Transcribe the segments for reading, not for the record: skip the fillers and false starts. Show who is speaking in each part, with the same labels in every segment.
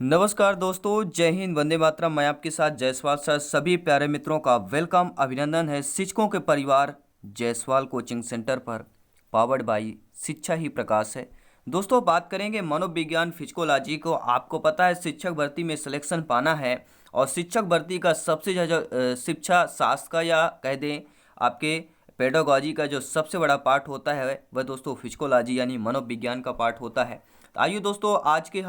Speaker 1: नमस्कार दोस्तों, जय हिंद, वंदे मातरम। मैं आपके साथ जायसवाल सर। सभी प्यारे मित्रों का वेलकम, अभिनंदन है शिक्षकों के परिवार जायसवाल कोचिंग सेंटर पर, पावर्ड बाई शिक्षा ही प्रकाश है। दोस्तों, बात करेंगे मनोविज्ञान फिजिकोलॉजी को। आपको पता है शिक्षक भर्ती में सिलेक्शन पाना है और शिक्षक भर्ती का सबसे ज़्यादा शिक्षा शास्त्र का या कह दें आपके पेडागॉजी का जो सबसे बड़ा पार्ट होता है वह दोस्तों फिजिकोलॉजी यानी मनोविज्ञान का पार्ट होता है। तो आइए दोस्तों, आज के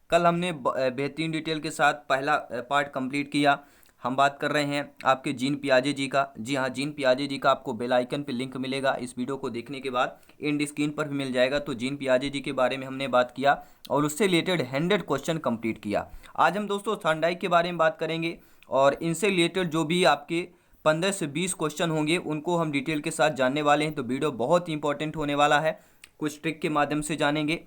Speaker 1: कल हमने बेहतरीन डिटेल के साथ पहला पार्ट कंप्लीट किया। हम बात कर रहे हैं आपके जीन पियाजे जी का। जी हाँ, जीन पियाजे जी का आपको बेल आइकन पे लिंक मिलेगा, इस वीडियो को देखने के बाद एंड स्क्रीन पर भी मिल जाएगा। तो जीन पियाजे जी के बारे में हमने बात किया और उससे रिलेटेड 100 क्वेश्चन कंप्लीट किया। आज हम दोस्तों थॉर्नडाइक के बारे में बात करेंगे और इनसे रिलेटेड जो भी आपके 15 से 20 क्वेश्चन होंगे उनको हम डिटेल के साथ जानने वाले हैं। तो वीडियो बहुत ही इंपॉर्टेंट होने वाला है, कुछ ट्रिक के माध्यम से जानेंगे।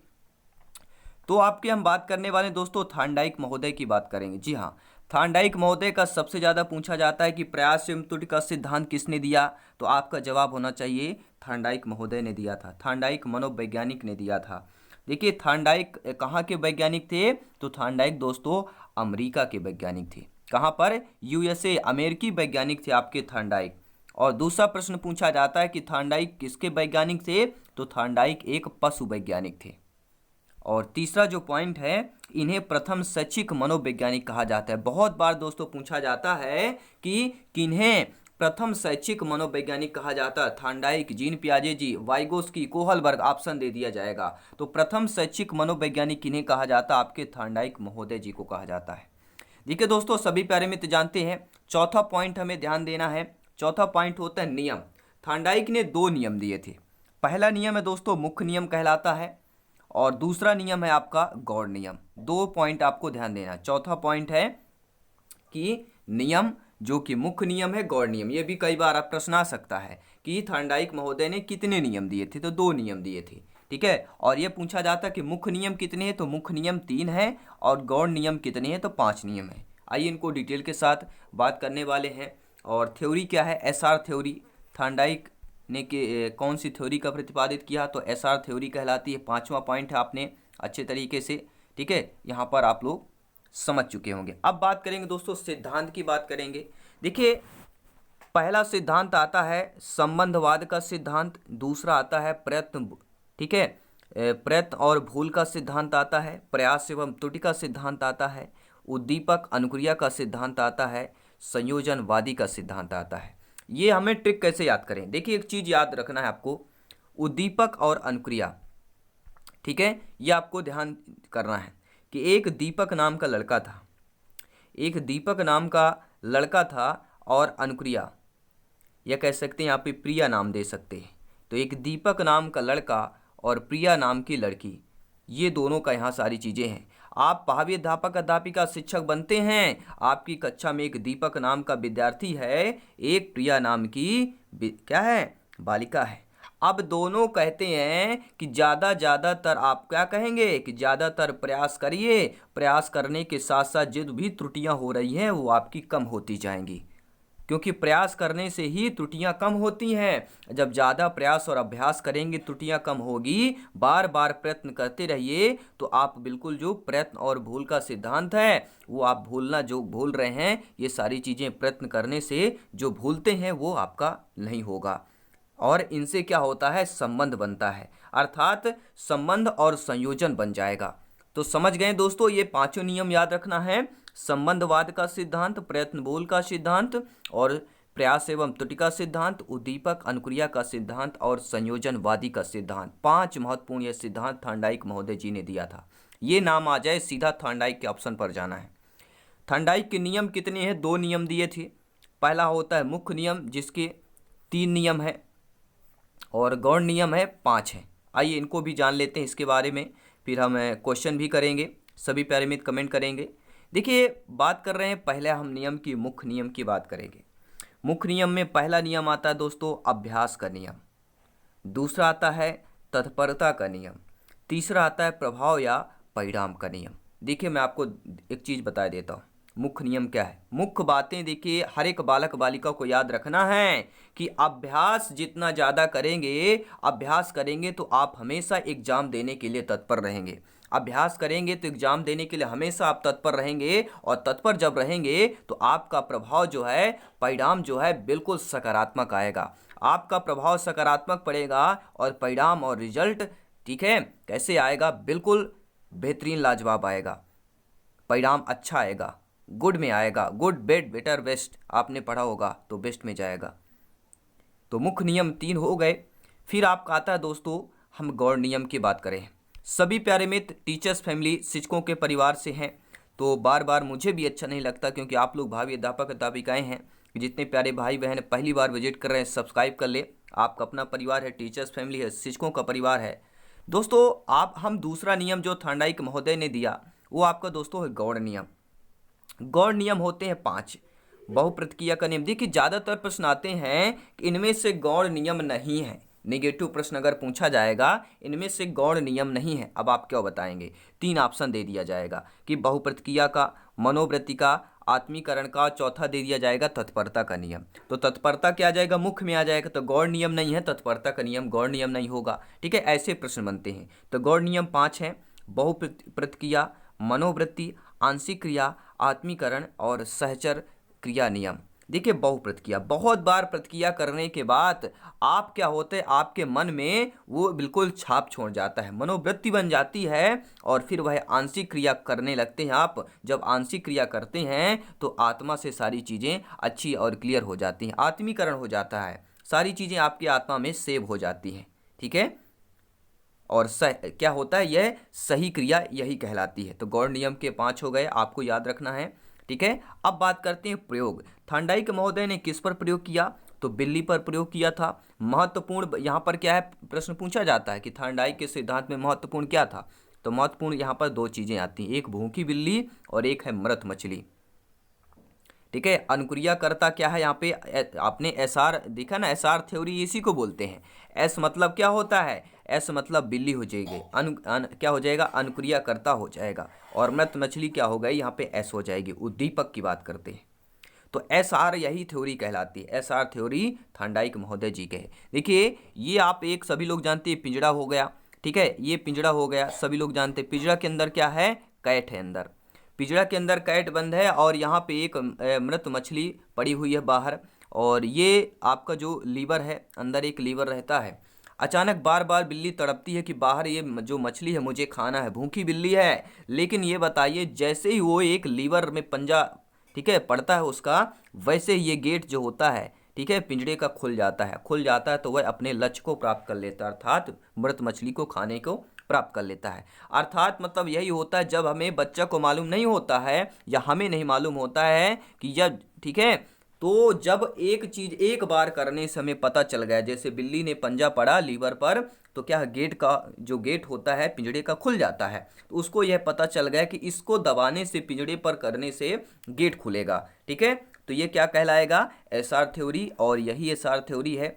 Speaker 1: तो आपके हम बात करने वाले दोस्तों थॉर्नडाइक महोदय की बात करेंगे। जी हाँ, थॉर्नडाइक महोदय का सबसे ज़्यादा पूछा जाता है कि प्रयास एवं त्रुटि का सिद्धांत किसने दिया। तो आपका जवाब होना चाहिए थॉर्नडाइक महोदय ने दिया था, थॉर्नडाइक मनोवैज्ञानिक ने दिया था। देखिए थॉर्नडाइक कहाँ के वैज्ञानिक थे? तो थॉर्नडाइक दोस्तों अमेरिका के वैज्ञानिक थे। कहाँ पर? यूएसए, अमेरिकी वैज्ञानिक थे आपके थॉर्नडाइक। और दूसरा प्रश्न पूछा जाता है कि थॉर्नडाइक किसके वैज्ञानिक थे? तो थॉर्नडाइक एक पशु वैज्ञानिक थे। और तीसरा जो पॉइंट है, इन्हें प्रथम शैक्षिक मनोवैज्ञानिक कहा जाता है। बहुत बार दोस्तों पूछा जाता है कि किन्हें प्रथम शैक्षिक मनोवैज्ञानिक कहा जाता है। थॉर्नडाइक, जीन पियाजे जी, वाइगोस्की, कोहलबर्ग, ऑप्शन दे दिया जाएगा। तो प्रथम शैक्षिक मनोवैज्ञानिक किन्हें कहा जाता है? आपके थॉर्नडाइक महोदय जी को कहा जाता है। देखिए दोस्तों, सभी प्यारे मित्र जानते हैं, चौथा पॉइंट हमें ध्यान देना है। चौथा पॉइंट होता है नियम। थॉर्नडाइक ने 2 नियम दिए थे। पहला नियम है दोस्तों मुख्य नियम कहलाता है और दूसरा नियम है आपका गौड़ नियम। 2 पॉइंट आपको ध्यान देना है। चौथा पॉइंट है कि नियम जो कि मुख्य नियम है, गौड़ नियम। ये भी कई बार आप प्रश्न आ सकता है कि थॉर्नडाइक महोदय ने कितने नियम दिए थे? तो 2 नियम दिए थे, ठीक है। और ये पूछा जाता है कि मुख्य नियम कितने हैं? तो मुख्य नियम 3 है और गौड़ नियम कितने हैं? तो 5 नियम है। आइए इनको डिटेल के साथ बात करने वाले हैं। और थ्योरी क्या है? SR theory. थॉर्नडाइक ने कौन सी थ्योरी का प्रतिपादित किया? तो एसआर थ्योरी कहलाती है। 5वां पॉइंट है, आपने अच्छे तरीके से, ठीक है, यहाँ पर आप लोग समझ चुके होंगे। अब बात करेंगे दोस्तों सिद्धांत की बात करेंगे। देखिए पहला सिद्धांत आता है संबंधवाद का सिद्धांत, दूसरा आता है प्रयत्न, ठीक है, प्रयत्न और भूल का सिद्धांत आता है, प्रयास एवं त्रुटि का सिद्धांत आता है, उद्दीपक अनुक्रिया का सिद्धांत आता है, संयोजनवादी का सिद्धांत आता है। ये हमें ट्रिक कैसे याद करें? देखिए एक चीज याद रखना है आपको, उद्दीपक और अनुक्रिया, ठीक है, ये आपको ध्यान करना है कि एक दीपक नाम का लड़का था, एक दीपक नाम का लड़का था और अनुक्रिया, या कह सकते हैं यहाँ पे प्रिया नाम दे सकते हैं। तो एक दीपक नाम का लड़का और प्रिया नाम की लड़की, ये दोनों का यहाँ सारी चीज़ें हैं। आप भावी अध्यापक अध्यापिका शिक्षक बनते हैं, आपकी कक्षा में एक दीपक नाम का विद्यार्थी है, एक प्रिया नाम की क्या है? बालिका है। अब दोनों कहते हैं कि ज़्यादातर आप क्या कहेंगे कि ज़्यादातर प्रयास करिए, प्रयास करने के साथ साथ जो भी त्रुटियां हो रही हैं वो आपकी कम होती जाएंगी, क्योंकि प्रयास करने से ही त्रुटियां कम होती हैं। जब ज़्यादा प्रयास और अभ्यास करेंगे त्रुटियां कम होगी। बार बार प्रयत्न करते रहिए तो आप बिल्कुल जो प्रयत्न और भूल का सिद्धांत है वो आप भूलना, जो भूल रहे हैं ये सारी चीज़ें प्रयत्न करने से जो भूलते हैं वो आपका नहीं होगा। और इनसे क्या होता है? संबंध बनता है, अर्थात संबंध और संयोजन बन जाएगा। तो समझ गए दोस्तों, ये 5 नियम याद रखना है। संबंधवाद का सिद्धांत, प्रयत्न बोल का सिद्धांत और प्रयास एवं त्रुटि का सिद्धांत, उद्दीपक अनुक्रिया का सिद्धांत और संयोजनवादी का सिद्धांत। 5 महत्वपूर्ण यह सिद्धांत थॉर्नडाइक महोदय जी ने दिया था। ये नाम आ जाए सीधा थॉर्नडाइक के ऑप्शन पर जाना है। थॉर्नडाइक के नियम कितने हैं? 2 नियम दिए थे। पहला होता है मुख्य नियम जिसके 3 नियम है और गौड़ नियम है 5 है। आइए इनको भी जान लेते हैं इसके बारे में, फिर हम क्वेश्चन भी करेंगे, सभी प्यारे मित्र कमेंट करेंगे। देखिए बात कर रहे हैं पहले हम नियम की, मुख्य नियम की बात करेंगे। मुख्य नियम में पहला नियम आता है दोस्तों अभ्यास का नियम, दूसरा आता है तत्परता का नियम, तीसरा आता है प्रभाव या परिणाम का नियम। देखिए मैं आपको एक चीज़ बता देता हूँ, मुख्य नियम क्या है, मुख्य बातें देखिए हर एक बालक बालिका को याद रखना है कि अभ्यास जितना ज़्यादा करेंगे, अभ्यास करेंगे तो आप हमेशा एग्जाम देने के लिए तत्पर रहेंगे। अभ्यास करेंगे तो एग्जाम देने के लिए हमेशा आप तत्पर रहेंगे, और तत्पर जब रहेंगे तो आपका प्रभाव जो है, परिणाम जो है बिल्कुल सकारात्मक आएगा। आपका प्रभाव सकारात्मक पड़ेगा और परिणाम और रिजल्ट, ठीक है, कैसे आएगा, बिल्कुल बेहतरीन लाजवाब आएगा, परिणाम अच्छा आएगा, गुड में आएगा। गुड, बेड, बेटर, बेस्ट आपने पढ़ा होगा तो बेस्ट में जाएगा। तो मुख्य नियम 3 हो गए। फिर आपका आता है दोस्तों, हम गौड़ नियम की बात करें। सभी प्यारे मित्र टीचर्स फैमिली शिक्षकों के परिवार से हैं, तो बार बार मुझे भी अच्छा नहीं लगता, क्योंकि आप लोग भावी अध्यापक अध्यापिकाएं हैं, जितने प्यारे भाई बहन पहली बार विजिट कर रहे हैं सब्सक्राइब कर ले। आपका अपना परिवार है, टीचर्स फैमिली है, शिक्षकों का परिवार है दोस्तों। हम दूसरा नियम जो थांडाइक महोदय ने दिया वो आपका दोस्तों है गौड़ नियम। गौड़ नियम होते हैं 5। बहुप्रतिक्रिया का नियम, देखिए ज़्यादातर प्रश्न आते हैं कि इनमें से गौड़ नियम नहीं है। नेगेटिव प्रश्न अगर पूछा जाएगा इनमें से गौड़ नियम नहीं है, अब आप क्या बताएंगे? 3 ऑप्शन दे दिया जाएगा कि बहुप्रतिक्रिया का, मनोवृत्ति का, आत्मीकरण का, चौथा दे दिया जाएगा तत्परता का नियम। तो तत्परता क्या आ जाएगा? मुख्य में आ जाएगा। तो गौड़ नियम नहीं है, तत्परता का नियम गौड़ नियम नहीं होगा, ठीक है। ऐसे प्रश्न बनते हैं। तो गौड़ नियम 5 हैं: बहुप्रतिक्रिया, मनोवृत्ति, आंशिक क्रिया, आत्मीकरण और सहचर क्रिया नियम। देखिए बहुप्रतिक्रिया, बहुत बार प्रतिक्रिया करने के बाद आप क्या होते हैं, आपके मन में वो बिल्कुल छाप छोड़ जाता है, मनोवृत्ति बन जाती है, और फिर वह आंशिक क्रिया करने लगते हैं। आप जब आंशिक क्रिया करते हैं तो आत्मा से सारी चीज़ें अच्छी और क्लियर हो जाती हैं, आत्मीकरण हो जाता है, सारी चीज़ें आपकी आत्मा में सेव हो जाती हैं, ठीक है। और क्या होता है, यह सही क्रिया यही कहलाती है। तो गौड़ नियम के 5 हो गए, आपको याद रखना है, ठीक है। अब बात करते हैं प्रयोग। थांडाइक महोदय ने किस पर प्रयोग किया? तो बिल्ली पर प्रयोग किया था। महत्वपूर्ण यहाँ पर क्या है, प्रश्न पूछा जाता है कि थांडाइक के सिद्धांत में महत्वपूर्ण क्या था? तो महत्वपूर्ण यहाँ पर 2 चीज़ें आती हैं, एक भूखी बिल्ली और एक है मृत मछली, ठीक है। अनुक्रियाकर्ता क्या है यहाँ पे? आपने एसआर देखा ना, एसआर थ्योरी इसी को बोलते हैं। एस मतलब क्या होता है? एस मतलब बिल्ली हो जाएगी, क्या हो जाएगा? अनुक्रियाकर्ता हो जाएगा। और मृत मछली क्या हो गई? यहाँ पे एस हो जाएगी, उद्दीपक की बात करते हैं। तो एसआर यही थ्योरी कहलाती है, एसआर थ्योरी थांडाइक महोदय जी के है। देखिए ये आप एक सभी लोग जानते हैं, पिंजड़ा हो गया, ठीक है, ये पिंजड़ा हो गया, सभी लोग जानते हैं। पिंजड़ा के अंदर क्या है? कैट है अंदर, पिंजड़ा के अंदर कैट बंद है, और यहाँ पे एक मृत मछली पड़ी हुई है बाहर, और ये आपका जो लीवर है, अंदर एक लीवर रहता है। अचानक बार बार बिल्ली तड़पती है कि बाहर ये जो मछली है मुझे खाना है, भूखी बिल्ली है। लेकिन ये बताइए, जैसे ही वो एक लीवर में पंजा, ठीक है, पड़ता है उसका, वैसे ही ये गेट जो होता है, ठीक है, पिंजड़े का खुल जाता है। खुल जाता है तो वह अपने लक्ष्य को प्राप्त कर लेता है, अर्थात मृत मछली को खाने को प्राप्त कर लेता है। अर्थात मतलब यही होता है, जब हमें बच्चा को मालूम नहीं होता है या हमें नहीं मालूम होता है कि जब, ठीक है, तो जब एक चीज एक बार करने से हमें पता चल गया, जैसे बिल्ली ने पंजा पड़ा लीवर पर, तो क्या गेट का जो गेट होता है पिंजड़े का खुल जाता है। तो उसको यह पता चल गया कि इसको दबाने से, पिंजड़े पर करने से गेट खुलेगा, ठीक है। तो ये क्या कहलाएगा? एसआर थ्योरी, और यही एसआर थ्योरी है।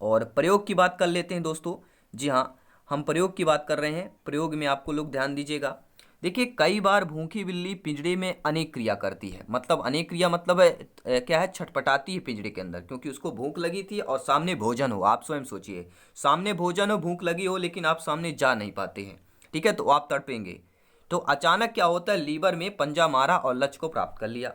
Speaker 1: और प्रयोग की बात कर लेते हैं दोस्तों। जी हाँ, हम प्रयोग की बात कर रहे हैं। प्रयोग में आपको लोग ध्यान दीजिएगा। देखिए कई बार भूखी बिल्ली पिंजड़े में अनेक क्रिया करती है, मतलब अनेक क्रिया मतलब क्या है, छटपटाती है पिंजड़े के अंदर, क्योंकि उसको भूख लगी थी और सामने भोजन हो। आप स्वयं सोचिए, सामने भोजन हो, भूख लगी हो, लेकिन आप सामने जा नहीं पाते हैं, ठीक है, तो आप तड़पेंगे। तो अचानक क्या होता है, लीवर में पंजा मारा और लक्ष्य को प्राप्त कर लिया,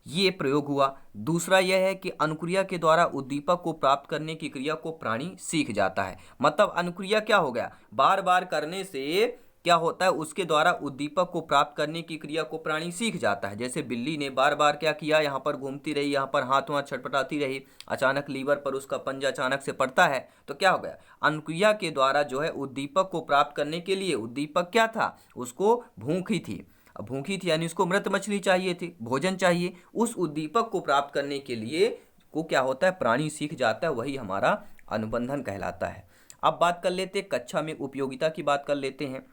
Speaker 1: ये प्रयोग हुआ। दूसरा यह है कि अनुक्रिया के द्वारा उद्दीपक को प्राप्त करने की क्रिया को प्राणी सीख जाता है। मतलब अनुक्रिया क्या हो गया, बार बार करने से क्या होता है, उसके द्वारा उद्दीपक को प्राप्त करने की क्रिया को प्राणी सीख जाता है। जैसे बिल्ली ने बार बार क्या किया, यहाँ पर घूमती रही, यहाँ पर हाथ वहाँ छटपटाती रही, अचानक लीवर पर उसका पंजा अचानक से पड़ता है, तो क्या हो गया, अनुक्रिया के द्वारा जो है उद्दीपक को प्राप्त करने के लिए, उद्दीपक क्या था, उसको भूख ही थी, भूखी थी यानी उसको मृत मछली चाहिए थी, भोजन चाहिए, उस उद्दीपक को प्राप्त करने के लिए को क्या होता है, प्राणी सीख जाता है, वही हमारा अनुबंधन कहलाता है। अब बात कर लेते हैं कक्षा में उपयोगिता की बात कर लेते हैं।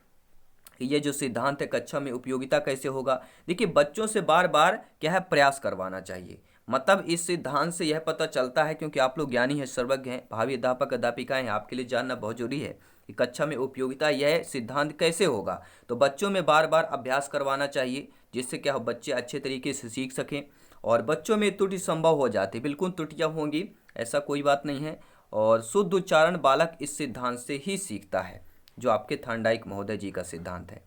Speaker 1: ये जो सिद्धांत है कक्षा में उपयोगिता कैसे होगा, देखिए बच्चों से बार बार क्या है, प्रयास करवाना चाहिए। मतलब इस सिद्धांत से यह पता चलता है, क्योंकि आप लोग ज्ञानी हैं, सर्वज्ञ हैं, भावी अध्यापक अध्यापिकाएं हैं, आपके लिए जानना बहुत जरूरी है कि कक्षा में उपयोगिता यह सिद्धांत कैसे होगा। तो बच्चों में बार बार अभ्यास करवाना चाहिए, जिससे क्या हो, बच्चे अच्छे तरीके से सीख सकें। और बच्चों में त्रुटि संभव हो जाती है, बिल्कुल त्रुटियाँ होंगी, ऐसा कोई बात नहीं है। और शुद्ध उच्चारण बालक इस सिद्धांत से ही सीखता है। जो आपके थार्नडाइक महोदय जी का सिद्धांत है।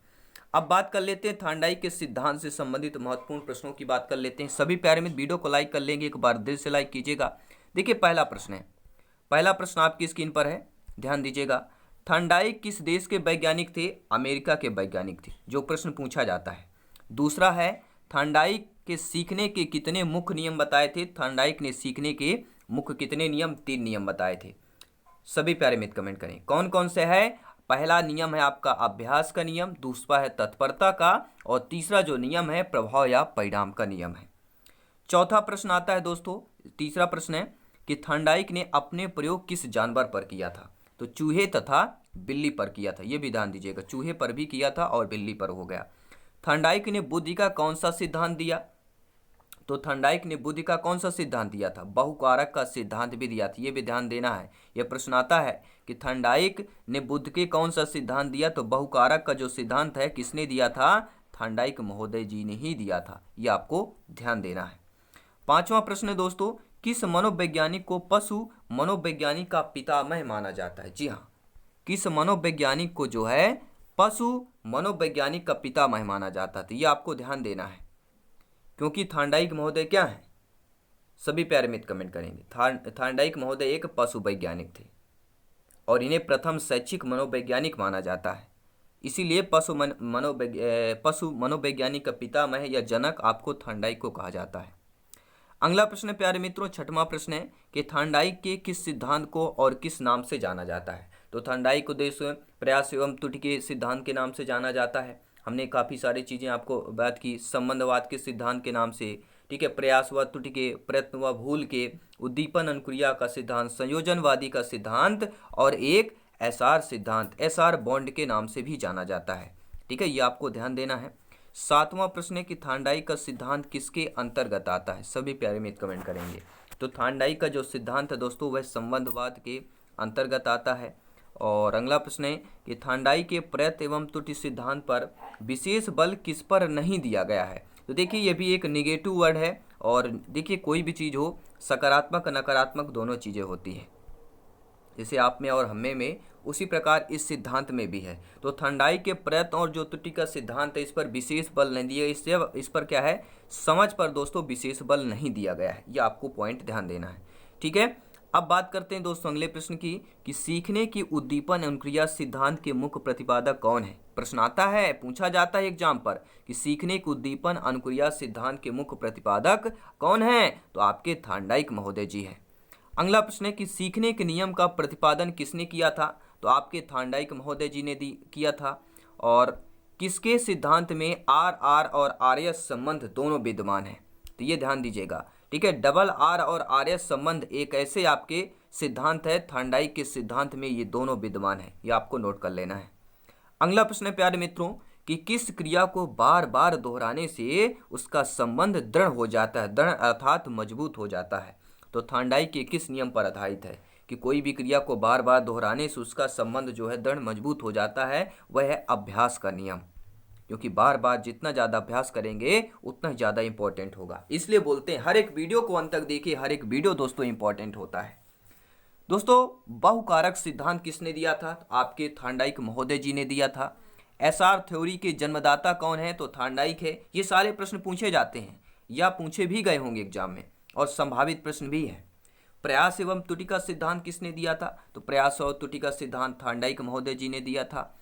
Speaker 1: अब बात कर लेते हैं थार्नडाइक के सिद्धांत से संबंधित महत्वपूर्ण प्रश्नों की बात कर लेते हैं। सभी प्यारे मित्र वीडियो को लाइक कर लेंगे, एक बार दिल से लाइक कीजिएगा। देखिए पहला प्रश्न है, पहला प्रश्न आपकी स्क्रीन पर है, ध्यान दीजिएगा। थार्नडाइक किस देश के वैज्ञानिक थे? अमेरिका के वैज्ञानिक थे, जो प्रश्न पूछा जाता है। दूसरा है, थार्नडाइक के सीखने के कितने मुख्य नियम बताए थे? थार्नडाइक ने सीखने के मुख्य कितने नियम? 3 नियम बताए थे। सभी प्यारे मित्र कमेंट करें कौन कौन से है। पहला नियम है आपका अभ्यास का नियम, दूसरा है तत्परता का, और तीसरा जो नियम है प्रभाव या परिणाम का नियम है। चौथा प्रश्न आता है दोस्तों, तीसरा प्रश्न है कि थार्नडाइक ने अपने प्रयोग किस जानवर पर किया था? तो चूहे तथा बिल्ली पर किया था। ये भी ध्यान दीजिएगा, चूहे पर भी किया था और बिल्ली पर हो गया। थार्नडाइक ने बुद्धि का कौन सा सिद्धांत दिया? तो थार्नडाइक ने बुद्धि का कौन सा सिद्धांत दिया था? बहुकारक का सिद्धांत भी दिया था। ये भी ध्यान देना है, यह प्रश्न आता है कि थार्नडाइक ने बुद्ध के कौन सा सिद्धांत दिया? तो बहुकारक का जो सिद्धांत है किसने दिया था? थार्नडाइक महोदय जी ने ही दिया था। यह आपको ध्यान देना है। पांचवा प्रश्न है दोस्तों, किस मनोवैज्ञानिक को पशु मनोवैज्ञानिक का पितामह माना जाता है? जी हाँ, किस मनोवैज्ञानिक को जो है पशु मनोवैज्ञानिक का पितामह माना जाता था? यह आपको ध्यान देना है, क्योंकि थार्नडाइक महोदय क्या है? सभी प्यारे मित्र कमेंट करेंगे। थार्नडाइक महोदय एक पशु वैज्ञानिक थे और इन्हें प्रथम शैक्षिक मनोवैज्ञानिक माना जाता है। इसीलिए पशु मनोवैज्ञानिक का पितामह या जनक आपको थार्नडाइक को कहा जाता है। अगला प्रश्न है प्यारे मित्रों, छठवां प्रश्न है कि थार्नडाइक के किस सिद्धांत को और किस नाम से जाना जाता है? तो थार्नडाइक को उद्देश्य प्रयास एवं त्रुटि के सिद्धांत के नाम से जाना जाता है। हमने काफ़ी सारी चीज़ें आपको बात की, संबंधवाद के सिद्धांत के नाम से, ठीक है, प्रयास व त्रुटि के, प्रयत्न व भूल के, उद्दीपन अनुक्रिया का सिद्धांत, संयोजनवादी का सिद्धांत, और एक एसआर सिद्धांत, एसआर बॉन्ड के नाम से भी जाना जाता है। ठीक है, ये आपको ध्यान देना है। सातवां प्रश्न है कि थार्नडाइक का सिद्धांत किसके अंतर्गत आता है? सभी प्यारे मित्र कमेंट करेंगे। तो थार्नडाइक का जो सिद्धांत है दोस्तों वह संबंधवाद के अंतर्गत आता है। और अगला प्रश्न है कि थार्नडाइक के प्रयत्न एवं त्रुटि सिद्धांत पर विशेष बल किस पर नहीं दिया गया है? तो देखिए ये भी एक निगेटिव वर्ड है, और देखिए कोई भी चीज़ हो सकारात्मक नकारात्मक दोनों चीज़ें होती है, जैसे आप में और हमें में, उसी प्रकार इस सिद्धांत में भी है। तो थार्नडाइक के प्रयत्न और जो त्रुटि का सिद्धांत है इस पर विशेष बल नहीं दिया, इससे इस पर क्या है, समझ पर दोस्तों विशेष बल नहीं दिया गया है। ये आपको पॉइंट ध्यान देना है। ठीक है, अब बात करते हैं दोस्तों अगले प्रश्न की कि सीखने की उद्दीपन अनुक्रिया सिद्धांत के मुख्य प्रतिपादक कौन है? प्रश्न आता है, पूछा जाता है एग्जाम पर कि सीखने की उद्दीपन अनुक्रिया सिद्धांत के मुख्य प्रतिपादक कौन है? तो आपके थार्नडाइक महोदय जी हैं। अगला प्रश्न है कि सीखने के नियम का प्रतिपादन किसने किया था? तो आपके थार्नडाइक महोदय जी ने किया था। और किसके सिद्धांत में आर आर और आर एस संबंध दोनों विद्यमान हैं? तो ये ध्यान दीजिएगा। ठीक है, डबल आर और आर एस संबंध एक ऐसे आपके सिद्धांत है, थार्नडाइक के सिद्धांत में ये दोनों विद्यमान है, ये आपको नोट कर लेना है। अगला प्रश्न है प्यारे मित्रों कि किस क्रिया को बार बार दोहराने से उसका संबंध दृढ़ हो जाता है, दृढ़ अर्थात मजबूत हो जाता है? तो थार्नडाइक के किस नियम पर आधारित है कि कोई भी क्रिया को बार बार दोहराने से उसका संबंध जो है दृढ़ मजबूत हो जाता है? वह है अभ्यास का नियम, क्योंकि बार बार जितना ज़्यादा अभ्यास करेंगे उतना ज़्यादा इंपॉर्टेंट होगा। इसलिए बोलते हैं हर एक वीडियो को अंत तक देखिए, हर एक वीडियो दोस्तों इंपॉर्टेंट होता है। दोस्तों बहुकारक सिद्धांत किसने दिया था? आपके थार्नडाइक महोदय जी ने दिया था। एसआर थ्योरी के जन्मदाता कौन है? तो थार्नडाइक है। ये सारे प्रश्न पूछे जाते हैं या पूछे भी गए होंगे एग्जाम में, और संभावित प्रश्न भी है। प्रयास एवं त्रुटि का सिद्धांत किसने दिया था? तो प्रयास और त्रुटि का सिद्धांत थार्नडाइक महोदय जी ने दिया था।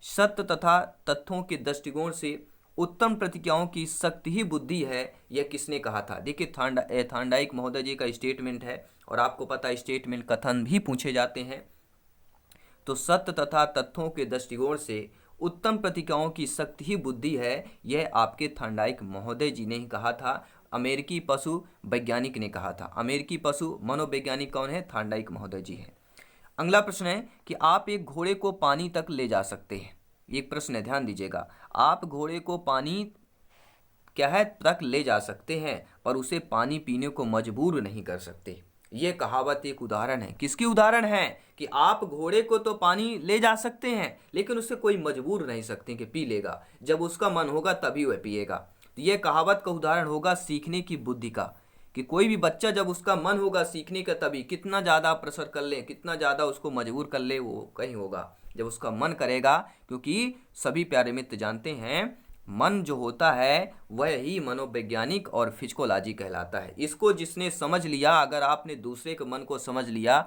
Speaker 1: सत्य तथा तथ्यों के दृष्टिकोण से उत्तम प्रतिक्रियाओं की शक्ति ही बुद्धि है, यह किसने कहा था? देखिए थार्नडाइक महोदय जी का स्टेटमेंट है, और आपको पता है स्टेटमेंट कथन भी पूछे जाते हैं। तो सत्य तथा तथ्यों के दृष्टिकोण से उत्तम प्रतिक्रियाओं की शक्ति ही बुद्धि है, यह आपके थार्नडाइक महोदय जी ने ही कहा था। अमेरिकी पशु वैज्ञानिक ने कहा था। अमेरिकी पशु मनोवैज्ञानिक कौन है? थार्नडाइक महोदय जी है। अगला प्रश्न है कि आप एक घोड़े को पानी तक ले जा सकते हैं। एक प्रश्न है, ध्यान दीजिएगा। आप घोड़े को पानी क्या है तक ले जा सकते हैं, पर उसे पानी पीने को मजबूर नहीं कर सकते। यह कहावत एक उदाहरण है। किसकी उदाहरण है? कि आप घोड़े को तो पानी ले जा सकते हैं, लेकिन उसे कोई मजबूर नहीं सकते कि पी लेगा, जब उसका मन होगा तभी वह पिएगा। तो यह कहावत का उदाहरण होगा सीखने की बुद्धि का, कि कोई भी बच्चा जब उसका मन होगा सीखने का तभी, कितना ज़्यादा प्रेशर कर ले, कितना ज़्यादा उसको मजबूर कर ले, वो कहीं होगा, जब उसका मन करेगा, क्योंकि सभी प्यारे मित्र जानते हैं मन जो होता है वह ही मनोवैज्ञानिक और फिजिकोलॉजी कहलाता है। इसको जिसने समझ लिया, अगर आपने दूसरे के मन को समझ लिया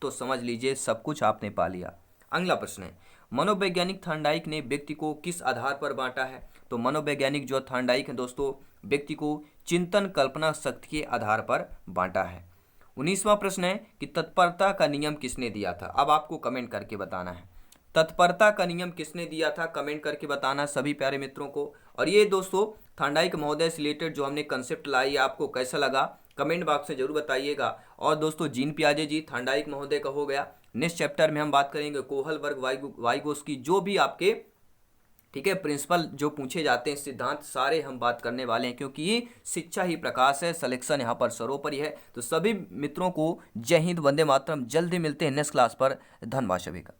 Speaker 1: तो समझ लीजिए सब कुछ आपने पा लिया। अगला प्रश्न है, मनोवैज्ञानिक थॉर्नडाइक ने व्यक्ति को किस आधार पर बांटा है? तो मनोवैज्ञानिक जो थॉर्नडाइक है दोस्तों, व्यक्ति को चिंतन कल्पना शक्ति के आधार पर बांटा है। 19वां प्रश्न है कि तत्परता का नियम किसने दिया था? अब आपको कमेंट करके बताना है, तत्परता का नियम किसने दिया था, कमेंट करके बताना सभी प्यारे मित्रों को। और ये दोस्तों थॉर्नडाइक महोदय से रिलेटेड जो हमने कंसेप्ट लाई, आपको कैसा लगा कमेंट बॉक्स में जरूर बताइएगा। और दोस्तों जीन पियाजे जी थॉर्नडाइक महोदय का हो गया। नेक्स्ट चैप्टर में हम बात करेंगे कोहलबर्ग वाइगोस्की, जो भी आपके ठीक है प्रिंसिपल जो पूछे जाते हैं सिद्धांत सारे हम बात करने वाले हैं, क्योंकि ये शिक्षा ही प्रकाश है, सिलेक्शन यहाँ पर सर्वोपरि है। तो सभी मित्रों को जय हिंद, वंदे मातरम। जल्दी मिलते हैं नेक्स्ट क्लास पर। धन्यवाद सभी का।